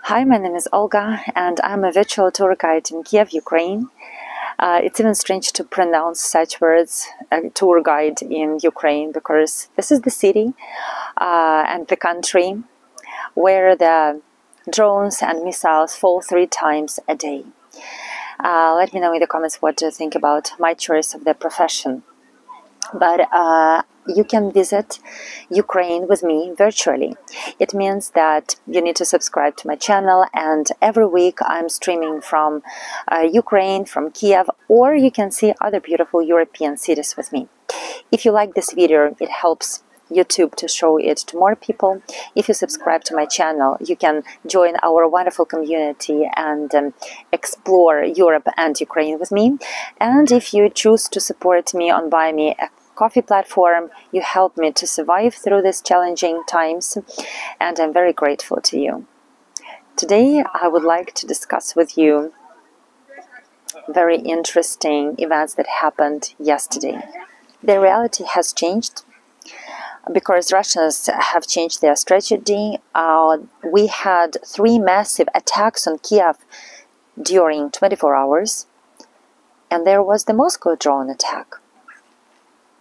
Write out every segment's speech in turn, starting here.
Hi, my name is Olga, and I'm a virtual tour guide in Kiev, Ukraine. It's even strange to pronounce such words, a tour guide in Ukraine, because this is the city and the country where the drones and missiles fall 3 times a day. Let me know in the comments what you think about my choice of the profession. But you can visit Ukraine with me virtually. It means that you need to subscribe to my channel, and every week I'm streaming from Ukraine, from Kiev, or you can see other beautiful European cities with me. If you like this video, it helps YouTube to show it to more people. If you subscribe to my channel, you can join our wonderful community and explore Europe and Ukraine with me. And if you choose to support me on Buy Me a Coffee platform, you help me to survive through these challenging times, and I'm very grateful to you. Today I would like to discuss with you very interesting events that happened yesterday. The reality has changed because Russians have changed their strategy. We had 3 massive attacks on Kiev during 24 hours, and there was the Moscow drone attack.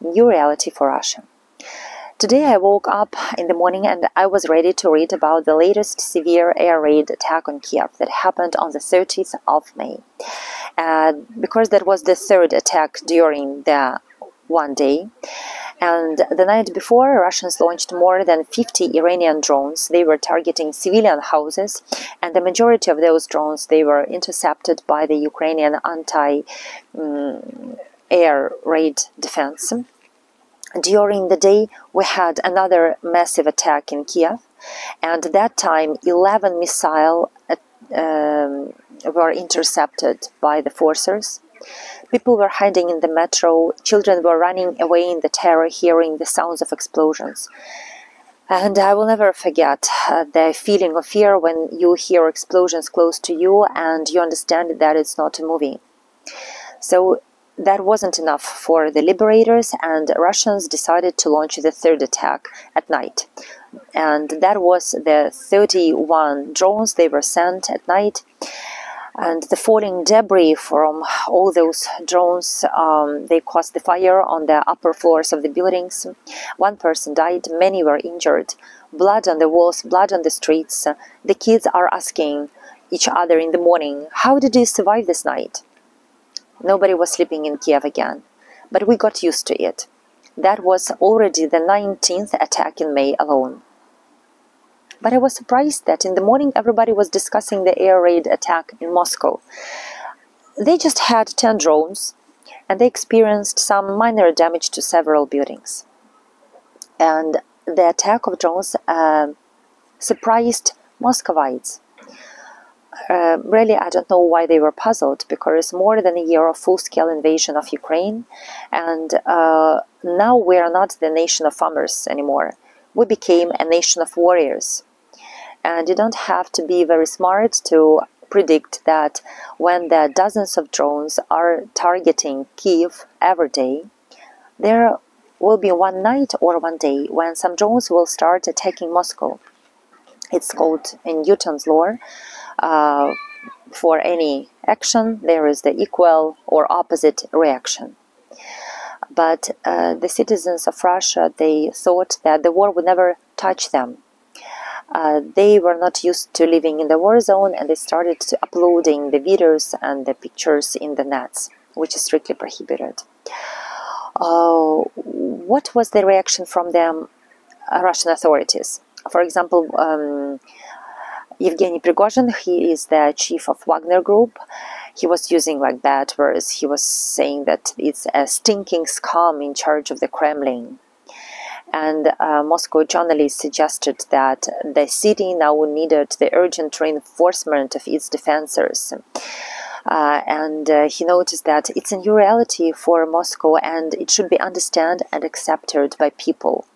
New reality for Russia. Today I woke up in the morning and I was ready to read about the latest severe air raid attack on Kiev that happened on the 30th of May. Because that was the 3rd attack during the one day. And the night before, Russians launched more than 50 Iranian drones. They were targeting civilian houses, and the majority of those drones, they were intercepted by the Ukrainian anti-air raid defense. During the day, we had another massive attack in Kiev, and that time 11 missiles were intercepted by the forcers. People were hiding in the metro, children were running away in the terror, hearing the sounds of explosions. And I will never forget the feeling of fear when you hear explosions close to you and you understand that it's not a movie. So that wasn't enough for the liberators, and Russians decided to launch the 3rd attack at night. And that was the 31 drones they were sent at night. And the falling debris from all those drones, they caused the fire on the upper floors of the buildings. 1 person died, many were injured. Blood on the walls, blood on the streets. The kids are asking each other in the morning, how did you survive this night? Nobody was sleeping in Kiev again, but we got used to it. That was already the 19th attack in May alone. But I was surprised that in the morning everybody was discussing the air raid attack in Moscow. They just had 10 drones, and they experienced some minor damage to several buildings. And the attack of drones surprised Muscovites. Really, I don't know why they were puzzled, because more than a year of full-scale invasion of Ukraine, and now we are not the nation of farmers anymore. We became a nation of warriors. And you don't have to be very smart to predict that when the dozens of drones are targeting Kiev every day, there will be one night or one day when some drones will start attacking Moscow. It's called in Newton's law. For any action, there is the equal or opposite reaction. But the citizens of Russia, they thought that the war would never touch them. They were not used to living in the war zone, and they started uploading the videos and the pictures in the nets, which is strictly prohibited. What was the reaction from the Russian authorities? For example, Yevgeny Prigozhin, he is the chief of Wagner Group. He was using like bad words. He was saying that it's a stinking scum in charge of the Kremlin. And Moscow journalists suggested that the city now needed the urgent reinforcement of its defenses. He noticed that it's a new reality for Moscow, and it should be understood and accepted by people.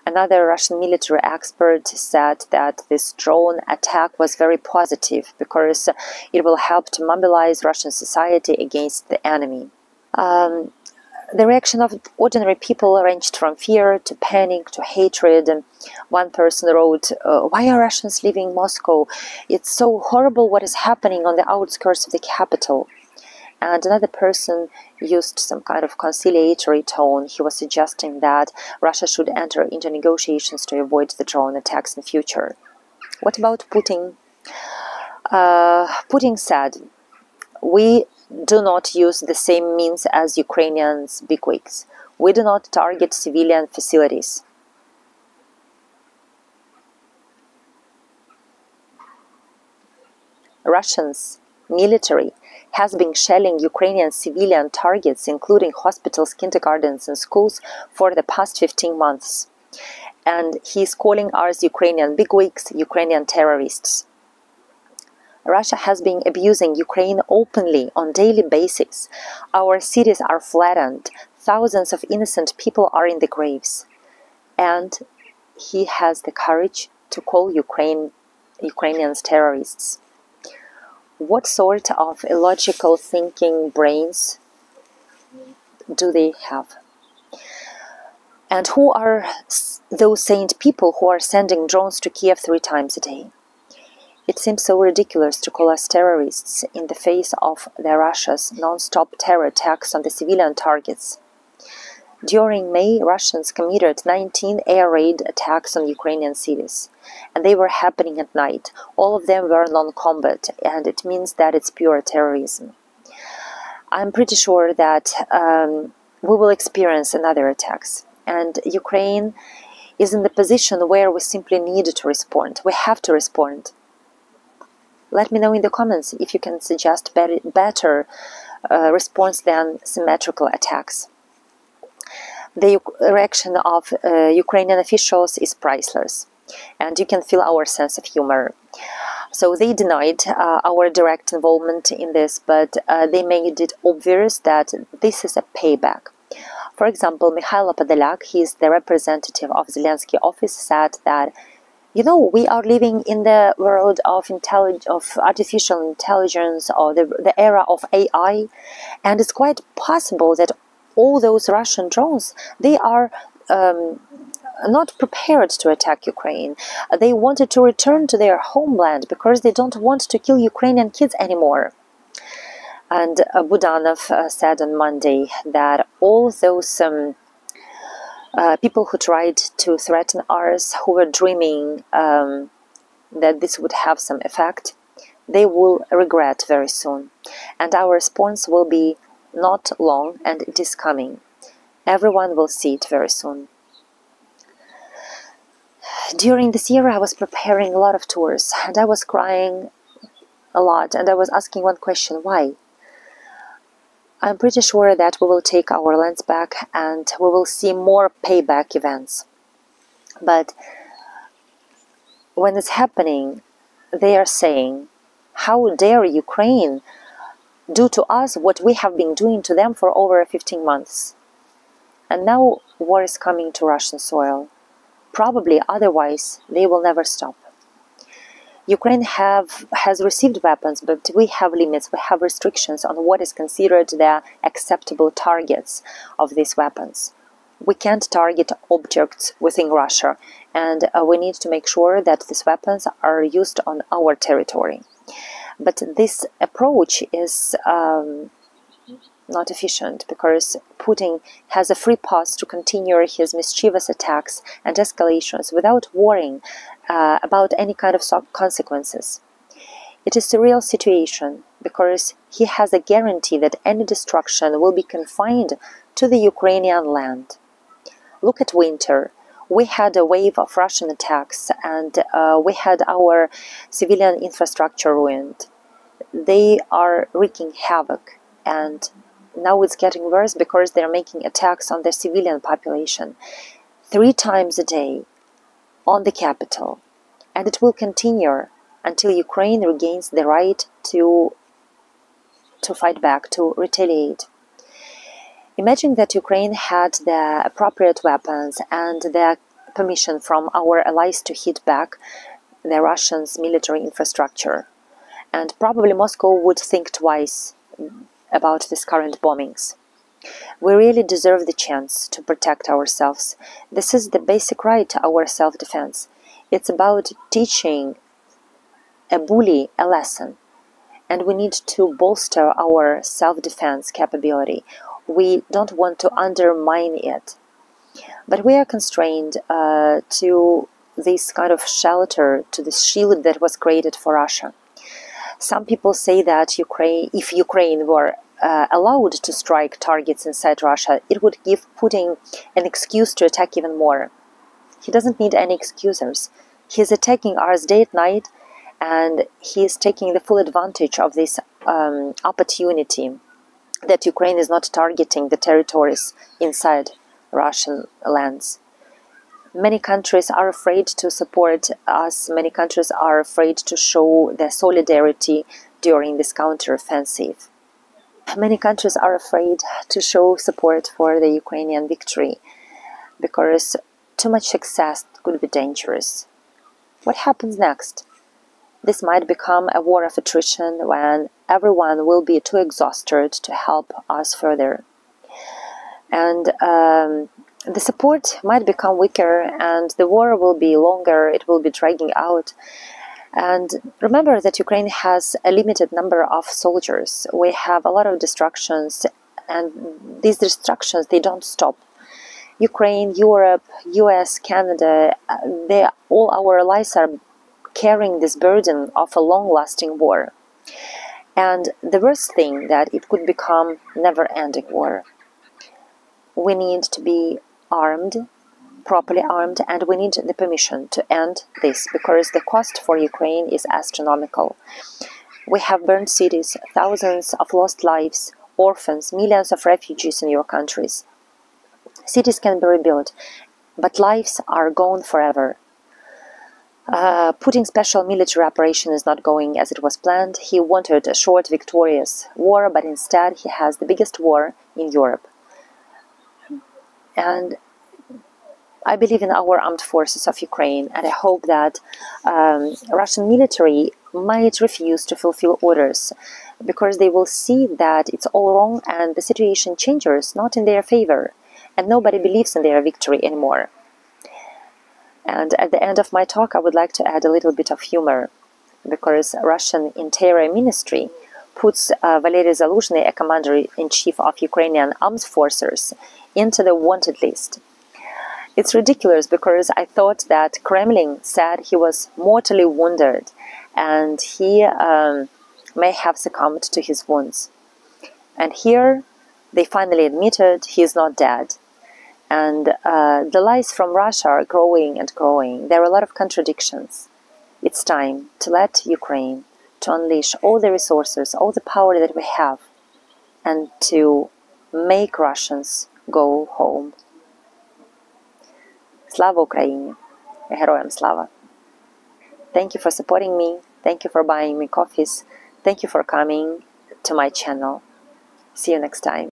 Another Russian military expert said that this drone attack was very positive because it will help to mobilize Russian society against the enemy. The reaction of ordinary people ranged from fear to panic to hatred. And one person wrote, "Why are Russians leaving Moscow? It's so horrible what is happening on the outskirts of the capital." And another person used some kind of conciliatory tone. He was suggesting that Russia should enter into negotiations to avoid the drone attacks in future. What about Putin? Putin said, "We do not use the same means as Ukrainians bigwigs. We do not target civilian facilities." Russians military has been shelling Ukrainian civilian targets, including hospitals, kindergartens, and schools, for the past 15 months. And he's calling us Ukrainian bigwigs, Ukrainian terrorists. Russia has been abusing Ukraine openly on a daily basis. Our cities are flattened. Thousands of innocent people are in the graves. And he has the courage to call Ukrainians terrorists. What sort of illogical thinking brains do they have? And who are those saint people who are sending drones to Kiev 3 times a day? It seems so ridiculous to call us terrorists in the face of Russia's non-stop terror attacks on the civilian targets. During May, Russians committed 19 air raid attacks on Ukrainian cities, and they were happening at night. All of them were non-combat, and it means that it's pure terrorism. I'm pretty sure that we will experience another attacks, and Ukraine is in the position where we simply need to respond. We have to respond. Let me know in the comments if you can suggest better response than symmetrical attacks. The reaction of Ukrainian officials is priceless, and you can feel our sense of humor. So they denied our direct involvement in this, but they made it obvious that this is a payback. For example, Mikhailo Podolyak, he is the representative of Zelensky office, said that, "You know, we are living in the world of artificial intelligence, or the era of AI, and it's quite possible that all those Russian drones, they are not prepared to attack Ukraine. They wanted to return to their homeland because they don't want to kill Ukrainian kids anymore." And Budanov said on Monday that all those people who tried to threaten us, who were dreaming that this would have some effect, they will regret very soon. And our response will be not long, and it is coming. Everyone will see it very soon. During this year, I was preparing a lot of tours, and I was crying a lot, and I was asking one question: why? I'm pretty sure that we will take our lands back, and we will see more payback events. But when it's happening, they are saying, "How dare Ukraine do to us what we have been doing to them for over 15 months?" And now war is coming to Russian soil. Probably otherwise they will never stop. Ukraine has received weapons, but we have limits, we have restrictions on what is considered the acceptable targets of these weapons. We can't target objects within Russia, and we need to make sure that these weapons are used on our territory. But this approach is not efficient, because Putin has a free pass to continue his mischievous attacks and escalations without worrying about any kind of consequences. It is a real situation, because he has a guarantee that any destruction will be confined to the Ukrainian land. Look at winter. We had a wave of Russian attacks, and we had our civilian infrastructure ruined. They are wreaking havoc, and now it's getting worse because they're making attacks on the civilian population 3 times a day on the capital. And it will continue until Ukraine regains the right to fight back, to retaliate. Imagine that Ukraine had the appropriate weapons and the permission from our allies to hit back the Russians' military infrastructure. And probably Moscow would think twice about these current bombings. We really deserve the chance to protect ourselves. This is the basic right to our self-defense. It's about teaching a bully a lesson. And we need to bolster our self-defense capability. We don't want to undermine it. But we are constrained to this kind of shelter, to this shield that was created for Russia. Some people say that if Ukraine were allowed to strike targets inside Russia, it would give Putin an excuse to attack even more. He doesn't need any excusers. He's attacking us day and night, and he is taking the full advantage of this opportunity that Ukraine is not targeting the territories inside Russian lands. Many countries are afraid to support us. Many countries are afraid to show their solidarity during this counteroffensive. Many countries are afraid to show support for the Ukrainian victory because too much success could be dangerous. What happens next? This might become a war of attrition when everyone will be too exhausted to help us further. And the support might become weaker, and the war will be longer, it will be dragging out. And remember that Ukraine has a limited number of soldiers. We have a lot of destructions, and these destructions, they don't stop. Ukraine, Europe, US, Canada, all our allies are carrying this burden of a long-lasting war. And the worst thing, that it could become never-ending war. We need to be armed, properly armed, and we need the permission to end this, because the cost for Ukraine is astronomical. We have burned cities, thousands of lost lives, orphans, millions of refugees in your countries. Cities can be rebuilt, but lives are gone forever. Putin's special military operation is not going as it was planned. He wanted a short, victorious war, but instead he has the biggest war in Europe. And I believe in our armed forces of Ukraine, and I hope that Russian military might refuse to fulfill orders, because they will see that it's all wrong and the situation changes not in their favor, and nobody believes in their victory anymore. And at the end of my talk, I would like to add a little bit of humor, because Russian Interior Ministry puts Valery Zaluzhny, a commander-in-chief of Ukrainian armed forces, into the wanted list. It's ridiculous, because I thought that Kremlin said he was mortally wounded and he may have succumbed to his wounds. And here they finally admitted he is not dead. And the lies from Russia are growing and growing. There are a lot of contradictions. It's time to let Ukraine to unleash all the resources, all the power that we have, and to make Russians go home. Slava Ukraini! Героям слава! Thank you for supporting me. Thank you for buying me coffees. Thank you for coming to my channel. See you next time.